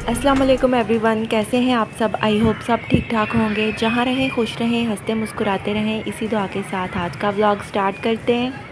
अस्सलाम वालेकुम एवरीवन, कैसे हैं आप सब। आई होप सब ठीक ठाक होंगे। जहाँ रहें खुश रहें, हंसते मुस्कुराते रहें, इसी दुआ के साथ आज का व्लॉग स्टार्ट करते हैं।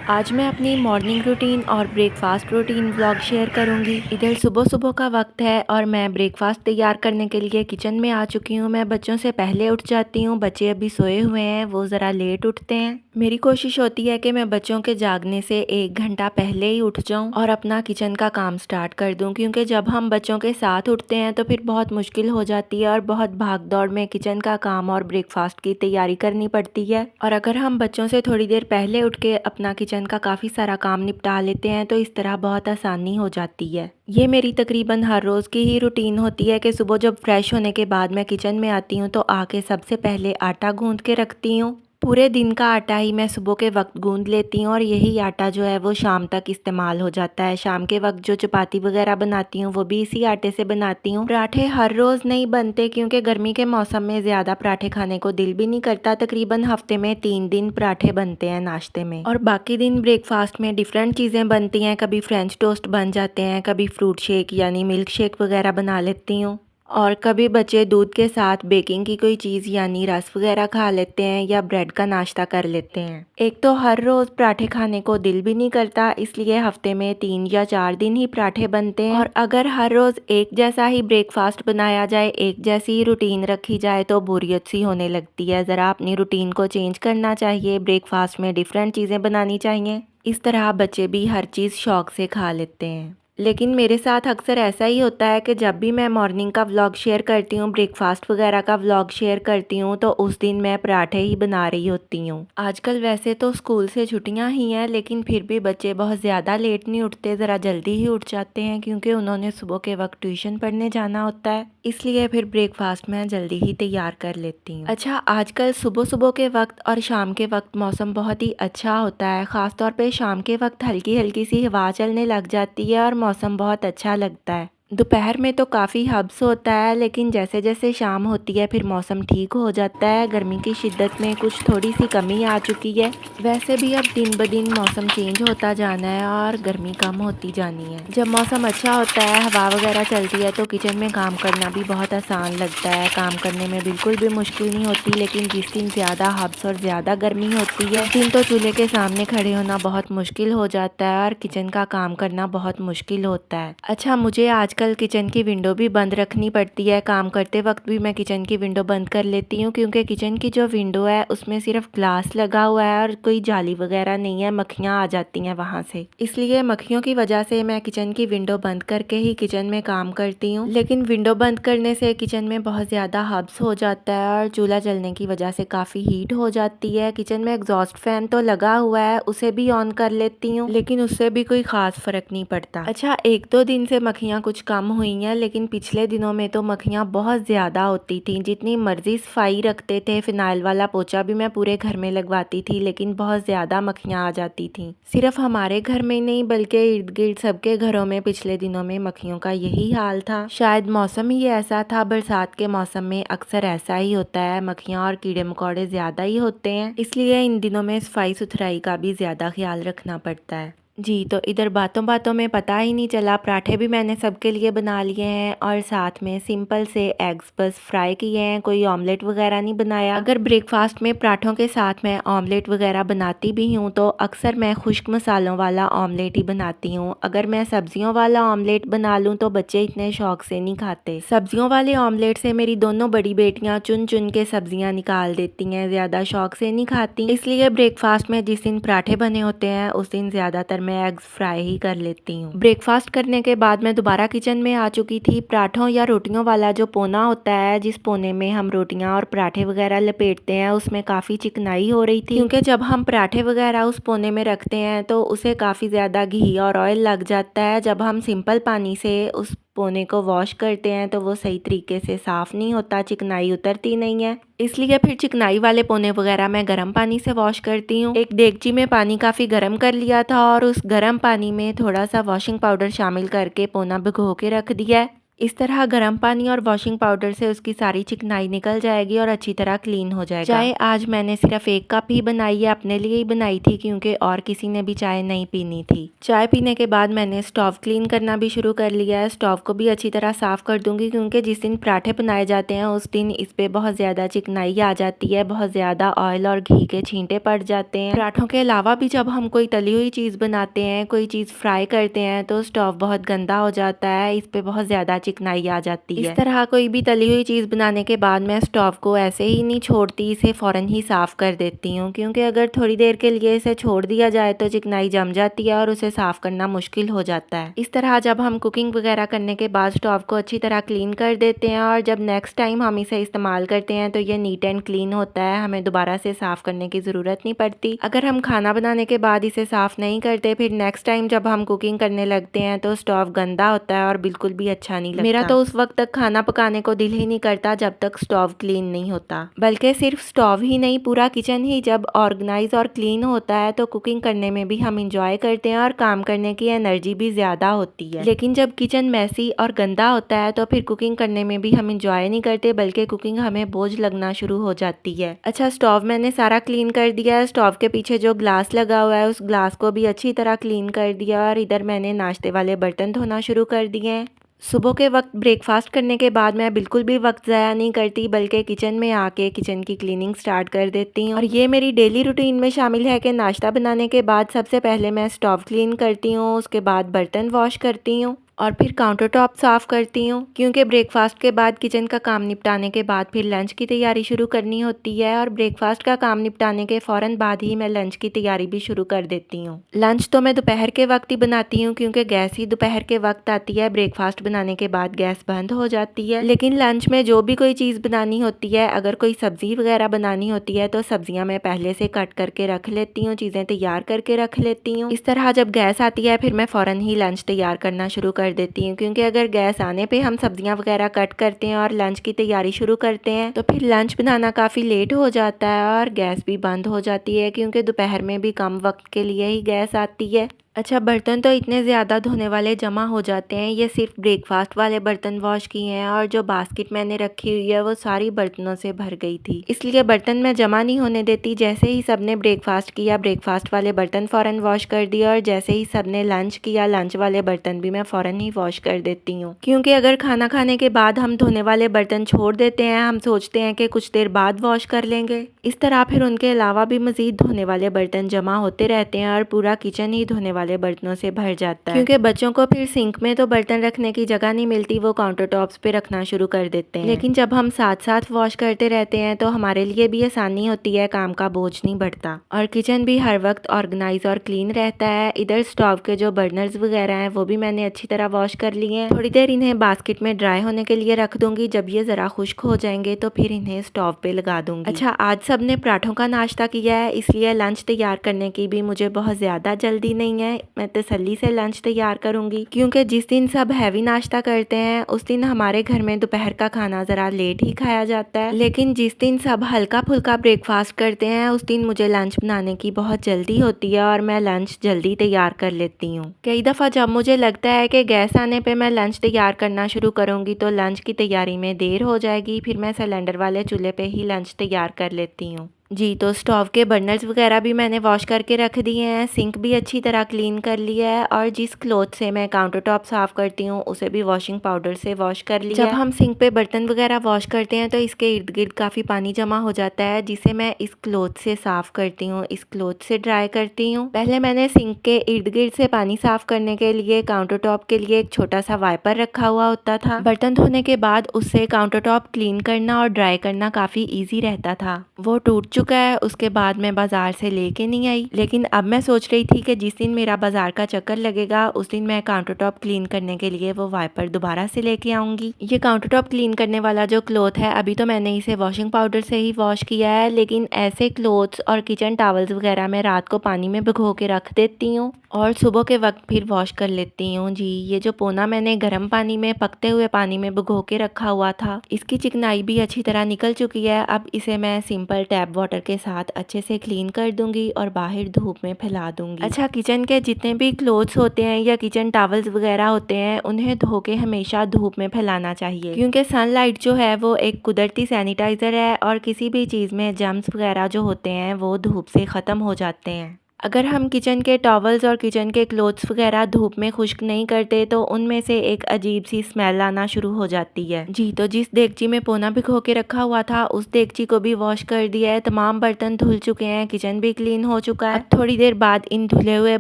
आज मैं अपनी मॉर्निंग रूटीन और ब्रेकफास्ट रूटीन व्लॉग शेयर करूंगी। इधर सुबह सुबह का वक्त है और मैं ब्रेकफास्ट तैयार करने के लिए किचन में आ चुकी हूँ। मैं बच्चों से पहले उठ जाती हूँ, बच्चे अभी सोए हुए हैं, वो ज़रा लेट उठते हैं। मेरी कोशिश होती है कि मैं बच्चों के जागने से 1 घंटा पहले ही उठ जाऊं और अपना किचन का काम स्टार्ट कर दूं, क्योंकि जब हम बच्चों के साथ उठते हैं तो फिर बहुत मुश्किल हो जाती है और बहुत भाग दौड़ में किचन का काम और ब्रेकफास्ट की तैयारी करनी पड़ती है। और अगर हम बच्चों से थोड़ी देर पहले उठ के अपना किचन का काफ़ी सारा काम निपटा लेते हैं तो इस तरह बहुत आसानी हो जाती है। ये मेरी तकरीबन हर रोज़ की ही रूटीन होती है कि सुबह जब फ्रेश होने के बाद मैं किचन में आती हूँ तो आके सबसे पहले आटा गूंद के रखती हूँ। पूरे दिन का आटा ही मैं सुबह के वक्त गूंद लेती हूँ और यही आटा जो है वो शाम तक इस्तेमाल हो जाता है। शाम के वक्त जो चपाती वगैरह बनाती हूँ वो भी इसी आटे से बनाती हूँ। पराठे हर रोज़ नहीं बनते क्योंकि गर्मी के मौसम में ज़्यादा पराठे खाने को दिल भी नहीं करता। तकरीबन हफ्ते में 3 दिन पराठे बनते हैं नाश्ते में, और बाकी दिन ब्रेकफास्ट में डिफरेंट चीज़ें बनती हैं। कभी फ्रेंच टोस्ट बन जाते हैं, कभी फ्रूट शेक यानी मिल्क शेक वगैरह बना लेती हूँ, और कभी बच्चे दूध के साथ बेकिंग की कोई चीज़ यानी रस वगैरह खा लेते हैं या ब्रेड का नाश्ता कर लेते हैं। एक तो हर रोज़ पराठे खाने को दिल भी नहीं करता, इसलिए हफ्ते में 3 या 4 दिन ही पराठे बनते हैं। और अगर हर रोज़ एक जैसा ही ब्रेकफास्ट बनाया जाए, एक जैसी ही रूटीन रखी जाए तो बोरियत सी होने लगती है। ज़रा अपनी रूटीन को चेंज करना चाहिए, ब्रेकफास्ट में डिफरेंट चीज़ें बनानी चाहिए। इस तरह बच्चे भी हर चीज़ शौक से खा लेते हैं। लेकिन मेरे साथ अक्सर ऐसा ही होता है कि जब भी मैं मॉर्निंग का व्लॉग शेयर करती हूँ, ब्रेकफास्ट वगैरह का व्लॉग शेयर करती हूँ, तो उस दिन मैं पराठे ही बना रही होती हूँ। आजकल वैसे तो स्कूल से छुट्टियाँ ही हैं, लेकिन फिर भी बच्चे बहुत ज़्यादा लेट नहीं उठते, ज़रा जल्दी ही उठ जाते हैं क्योंकि उन्होंने सुबह के वक्त ट्यूशन पढ़ने जाना होता है। इसलिए फिर ब्रेकफास्ट मैं जल्दी ही तैयार कर लेती हूँ। अच्छा, आजकल सुबह सुबह के वक्त और शाम के वक्त मौसम बहुत ही अच्छा होता है। ख़ास तौर पे शाम के वक्त हल्की हल्की सी हवा चलने लग जाती है और मौसम बहुत अच्छा लगता है। दोपहर में तो काफ़ी हब्स होता है, लेकिन जैसे जैसे शाम होती है फिर मौसम ठीक हो जाता है। गर्मी की शिद्दत में कुछ थोड़ी सी कमी आ चुकी है। वैसे भी अब दिन ब दिन मौसम चेंज होता जाना है और गर्मी कम होती जानी है। जब मौसम अच्छा होता है, हवा वगैरह चलती है, तो किचन में काम करना भी बहुत आसान लगता है। काम करने में बिल्कुल भी मुश्किल नहीं होती। लेकिन जिस दिन ज़्यादा हब्स और ज़्यादा गर्मी होती है, उस दिन तो चूल्हे के सामने खड़े होना बहुत मुश्किल हो जाता है और किचन का काम करना बहुत मुश्किल होता है। अच्छा, मुझे आजकल किचन की विंडो भी बंद रखनी पड़ती है। काम करते वक्त भी मैं किचन की विंडो बंद कर लेती हूँ, क्योंकि किचन की जो विंडो है उसमें सिर्फ ग्लास लगा हुआ है और कोई जाली वगैरह नहीं है। मक्खियाँ आ जाती हैं वहाँ से, इसलिए मक्खियों की वजह से मैं किचन की विंडो बंद करके ही किचन में काम करती हूँ। लेकिन विंडो बंद करने से किचन में बहुत ज़्यादा हब्स हो जाता है और चूल्हा जलने की वजह से काफ़ी हीट हो जाती है। किचन में एग्जॉस्ट फैन तो लगा हुआ है, उसे भी ऑन कर लेती हूँ, लेकिन उससे भी कोई ख़ास फ़र्क नहीं पड़ता। अच्छा, 1-2 दिन से मक्खियाँ कुछ कम हुई हैं, लेकिन पिछले दिनों में तो मक्खियाँ बहुत ज़्यादा होती थी। जितनी मर्जी सफाई रखते थे, फिनाइल वाला पोछा भी मैं पूरे घर में लगवाती थी, लेकिन बहुत ज़्यादा मक्खियाँ आ जाती थी। सिर्फ हमारे घर में नहीं बल्कि इर्द गिर्द सबके घरों में पिछले दिनों में मक्खियों का यही हाल था। शायद मौसम ही ऐसा था। बरसात के मौसम में अक्सर ऐसा ही होता है, मक्खियाँ और कीड़े मकोड़े ज़्यादा ही होते हैं, इसलिए इन दिनों में सफाई सुथराई का भी ज़्यादा ख्याल रखना पड़ता है। जी, तो इधर बातों बातों में पता ही नहीं चला, पराठे भी मैंने सबके लिए बना लिए हैं और साथ में सिंपल से एग्स बस फ्राई किए हैं। कोई ऑमलेट वगैरह नहीं बनाया। अगर ब्रेकफास्ट में पराठों के साथ मैं ऑमलेट वगैरह बनाती भी हूँ तो अक्सर मैं खुश्क मसालों वाला ऑमलेट ही बनाती हूँ। अगर मैं सब्जियों वाला ऑमलेट बना लूँ तो बच्चे इतने शौक से नहीं खाते। सब्जियों वाले ऑमलेट से मेरी दोनों बड़ी बेटियाँ चुन चुन के सब्जियाँ निकाल देती हैं, ज़्यादा शौक से नहीं खाती। इसलिए ब्रेकफास्ट में जिस दिन पराठे बने होते हैं उस दिन ज़्यादातर मैं एग्स फ्राई ही कर लेती हूँ। ब्रेकफास्ट करने के बाद मैं दोबारा किचन में आ चुकी थी। पराठों या रोटियों वाला जो पोना होता है, जिस पोने में हम रोटियां और पराठे वगैरह लपेटते हैं, उसमें काफ़ी चिकनाई हो रही थी, क्योंकि जब हम पराठे वगैरह उस पोने में रखते हैं तो उसे काफ़ी ज़्यादा घी और ऑयल लग जाता है। जब हम सिंपल पानी से उस पोने को वॉश करते हैं तो वो सही तरीके से साफ़ नहीं होता, चिकनाई उतरती नहीं है। इसलिए फिर चिकनाई वाले पोने वगैरह मैं गर्म पानी से वॉश करती हूँ। एक देगची में पानी काफ़ी गर्म कर लिया था और उस गर्म पानी में थोड़ा सा वॉशिंग पाउडर शामिल करके पोना भिगो के रख दिया है। इस तरह गर्म पानी और वॉशिंग पाउडर से उसकी सारी चिकनाई निकल जाएगी और अच्छी तरह क्लीन हो जाएगा। चाय आज मैंने सिर्फ 1 कप ही बनाई है, अपने लिए ही बनाई थी क्योंकि और किसी ने भी चाय नहीं पीनी थी। चाय पीने के बाद मैंने स्टोव क्लीन करना भी शुरू कर लिया है। स्टोव को भी अच्छी तरह साफ कर दूंगी क्योंकि जिस दिन पराठे बनाए जाते हैं उस दिन इस पे बहुत ज्यादा चिकनाई आ जाती है, बहुत ज्यादा ऑयल और घी के छींटे पड़ जाते हैं। पराठों के अलावा भी जब हम कोई तली हुई चीज बनाते हैं, कोई चीज फ्राई करते हैं तो स्टोव बहुत गंदा हो जाता है, इस पे बहुत ज्यादा चिकनाई आ जाती है। इस तरह कोई भी तली हुई चीज बनाने के बाद मैं स्टोव को ऐसे ही नहीं छोड़ती, इसे फौरन ही साफ कर देती हूँ क्योंकि अगर थोड़ी देर के लिए इसे छोड़ दिया जाए तो चिकनाई जम जाती है और उसे साफ करना मुश्किल हो जाता है। इस तरह जब हम कुकिंग वगैरह करने के बाद स्टोव को अच्छी तरह क्लीन कर देते हैं और जब नेक्स्ट टाइम हम इसे इस्तेमाल करते हैं तो ये नीट एंड क्लीन होता है, हमें दोबारा से साफ करने की जरूरत नहीं पड़ती। अगर हम खाना बनाने के बाद इसे साफ नहीं करते फिर नेक्स्ट टाइम जब हम कुकिंग करने लगते हैं तो स्टोव गंदा होता है और बिल्कुल भी अच्छा नहीं लगता। मेरा तो उस वक्त तक खाना पकाने को दिल ही नहीं करता जब तक स्टोव क्लीन नहीं होता। बल्कि सिर्फ स्टोव ही नहीं, पूरा किचन ही जब ऑर्गेनाइज और क्लीन होता है तो कुकिंग करने में भी हम इंजॉय करते हैं और काम करने की एनर्जी भी ज्यादा होती है। लेकिन जब किचन मैसी और गंदा होता है तो फिर कुकिंग करने में भी हम इंजॉय नहीं करते बल्कि कुकिंग हमें बोझ लगना शुरू हो जाती है। अच्छा, स्टोव मैंने सारा क्लीन कर दिया है। स्टोव के पीछे जो ग्लास लगा हुआ है उस ग्लास को भी अच्छी तरह क्लीन कर दिया और इधर मैंने नाश्ते वाले बर्तन धोना शुरू कर दिए हैं। सुबह के वक्त ब्रेकफास्ट करने के बाद मैं बिल्कुल भी वक्त ज़ाया नहीं करती बल्कि किचन में आके किचन की क्लीनिंग स्टार्ट कर देती हूँ। और ये मेरी डेली रूटीन में शामिल है कि नाश्ता बनाने के बाद सबसे पहले मैं स्टोव क्लीन करती हूँ, उसके बाद बर्तन वॉश करती हूँ और फिर काउंटर टॉप साफ करती हूँ क्योंकि ब्रेकफास्ट के बाद किचन का काम निपटाने के बाद फिर लंच की तैयारी शुरू करनी होती है और ब्रेकफास्ट का काम निपटाने के फौरन बाद ही मैं लंच की तैयारी भी शुरू कर देती हूँ। लंच तो मैं दोपहर के वक्त ही बनाती हूँ क्योंकि गैस ही दोपहर के वक्त आती है, ब्रेकफास्ट बनाने के बाद गैस बंद हो जाती है। लेकिन लंच में जो भी कोई चीज़ बनानी होती है, अगर कोई सब्जी वगैरह बनानी होती है तो सब्जियाँ मैं पहले से कट करके रख लेती हूँ, चीज़ें तैयार करके रख लेती हूँ। इस तरह जब गैस आती है फिर मैं फौरन ही लंच तैयार करना शुरू कर देती हूँ क्योंकि अगर गैस आने पे हम सब्जियां वगैरह कट करते हैं और लंच की तैयारी शुरू करते हैं तो फिर लंच बनाना काफ़ी लेट हो जाता है और गैस भी बंद हो जाती है क्योंकि दोपहर में भी कम वक्त के लिए ही गैस आती है। अच्छा, बर्तन तो इतने ज़्यादा धोने वाले जमा हो जाते हैं, ये सिर्फ ब्रेकफास्ट वाले बर्तन वॉश किए हैं और जो बास्केट मैंने रखी हुई है वो सारी बर्तनों से भर गई थी, इसलिए बर्तन मैं जमा नहीं होने देती। जैसे ही सबने ब्रेकफास्ट किया ब्रेकफास्ट वाले बर्तन फ़ौरन वॉश कर दिया और जैसे ही सबने लंच किया लंच वाले बर्तन भी मैं फ़ौरन ही वॉश कर देती हूँ क्योंकि अगर खाना खाने के बाद हम धोने वाले बर्तन छोड़ देते हैं, हम सोचते हैं कि कुछ देर बाद वॉश कर लेंगे, इस तरह फिर उनके अलावा भी मज़ीद धोने वाले बर्तन जमा होते रहते हैं और पूरा किचन ही धोने वाले बर्तनों से भर जाता है क्योंकि बच्चों को फिर सिंक में तो बर्तन रखने की जगह नहीं मिलती, वो काउंटर टॉप्स पे रखना शुरू कर देते हैं। लेकिन जब हम साथ साथ वॉश करते रहते हैं तो हमारे लिए भी आसानी होती है, काम का बोझ नहीं बढ़ता और किचन भी हर वक्त ऑर्गेनाइज और क्लीन रहता है। इधर स्टोव के जो बर्नर्स वगैरह हैं वो भी मैंने अच्छी तरह वॉश कर लिए हैं। थोड़ी देर इन्हें बास्केट में ड्राई होने के लिए रख दूंगी, जब ये जरा खुश्क हो जाएंगे तो फिर इन्हें स्टोव पे लगा दूंगी। अच्छा, आज सबने पराठों का नाश्ता किया है इसलिए लंच तैयार करने की भी मुझे बहुत ज्यादा जल्दी नहीं है, मैं तसल्ली से लंच तैयार करूंगी क्योंकि जिस दिन सब हैवी नाश्ता करते हैं उस दिन हमारे घर में दोपहर का खाना जरा लेट ही खाया जाता है, लेकिन जिस दिन सब हल्का फुल्का ब्रेकफास्ट करते हैं उस दिन मुझे लंच बनाने की बहुत जल्दी होती है और मैं लंच जल्दी तैयार कर लेती हूँ। कई दफ़ा जब मुझे लगता है कि गैस आने पे मैं लंच तैयार करना शुरू करूंगी तो लंच की तैयारी में देर हो जाएगी, फिर मैं सिलेंडर वाले चूल्हे पे ही लंच तैयार कर लेती हूँ। जी, तो स्टोव के बर्नर्स वगैरह भी मैंने वॉश करके रख दिए हैं, सिंक भी अच्छी तरह क्लीन कर लिया है और जिस क्लॉथ से मैं काउंटर टॉप साफ़ करती हूँ उसे भी वॉशिंग पाउडर से वॉश कर लिया। जब हम सिंक पे बर्तन वगैरह वॉश करते हैं तो इसके इर्द गिर्द काफ़ी पानी जमा हो जाता है जिसे मैं इस क्लॉथ से साफ़ करती हूँ, इस क्लॉथ से ड्राई करती हूँ। पहले मैंने सिंक के इर्द गिर्द से पानी साफ़ करने के लिए काउंटर टॉप के लिए एक छोटा सा वाइपर रखा हुआ होता था। बर्तन धोने के बाद उससे काउंटर टॉप क्लीन करना और ड्राई करना काफ़ी ईजी रहता था, वो टूट चुका है, उसके बाद मैं बाजार से लेके नहीं आई। लेकिन अब मैं सोच रही थी कि जिस दिन मेरा बाजार का चक्कर लगेगा उस दिन मैं काउंटर टॉप क्लीन करने के लिए वो वाइपर दोबारा से लेके आऊंगी। ये काउंटर टॉप क्लीन करने वाला जो क्लॉथ है अभी तो मैंने इसे वॉशिंग पाउडर से ही वॉश किया है, लेकिन ऐसे क्लॉथ्स और किचन टॉवल्स वगैरह मैं रात को पानी में भिगो के रख देती हूँ और सुबह के वक्त फिर वॉश कर लेती हूँ। जी, ये जो पोना मैंने गर्म पानी में पकते हुए पानी में भिगो के रखा हुआ था इसकी चिकनाई भी अच्छी तरह निकल चुकी है। अब इसे मैं सिंपल टैप वाटर के साथ अच्छे से क्लीन कर दूंगी और बाहर धूप में फैला दूंगी। अच्छा, किचन के जितने भी क्लोथ्स होते हैं या किचन टॉवल्स वगैरह होते हैं उन्हें धो के हमेशा धूप में फैलाना चाहिए, क्योंकि सनलाइट जो है वो एक कुदरती सैनिटाइजर है और किसी भी चीज़ में जर्म्स वगैरह जो होते हैं वो धूप से ख़त्म हो जाते हैं। अगर हम किचन के टॉवल्स और किचन के क्लोथ्स वगैरह धूप में खुश्क नहीं करते तो उनमें से एक अजीब सी स्मेल आना शुरू हो जाती है। जी, तो जिस देगची में पोना भिगो के रखा हुआ था उस देगची को भी वॉश कर दिया है, तमाम बर्तन धुल चुके हैं, किचन भी क्लीन हो चुका है। अब थोड़ी देर बाद इन धुले हुए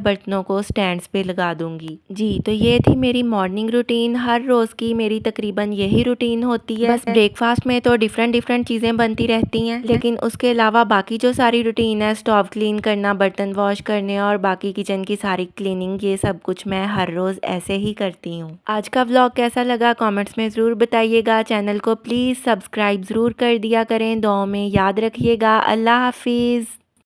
बर्तनों को स्टैंड्स पे लगा दूंगी। जी, तो ये थी मेरी मॉर्निंग रूटीन। हर रोज़ की मेरी तकरीबन यही रूटीन होती है। बस ब्रेकफास्ट में तो डिफरेंट चीज़ें बनती रहती हैं, लेकिन उसके अलावा बाकी जो सारी रूटीन है, स्टोव क्लीन करना, बर्तन वॉश करने और बाकी किचन की सारी क्लीनिंग, ये सब कुछ मैं हर रोज़ ऐसे ही करती हूँ। आज का व्लॉग कैसा लगा कमेंट्स में ज़रूर बताइएगा। चैनल को प्लीज़ सब्सक्राइब ज़रूर कर दिया करें। दुआओं में याद रखिएगा। अल्लाह हाफिज़।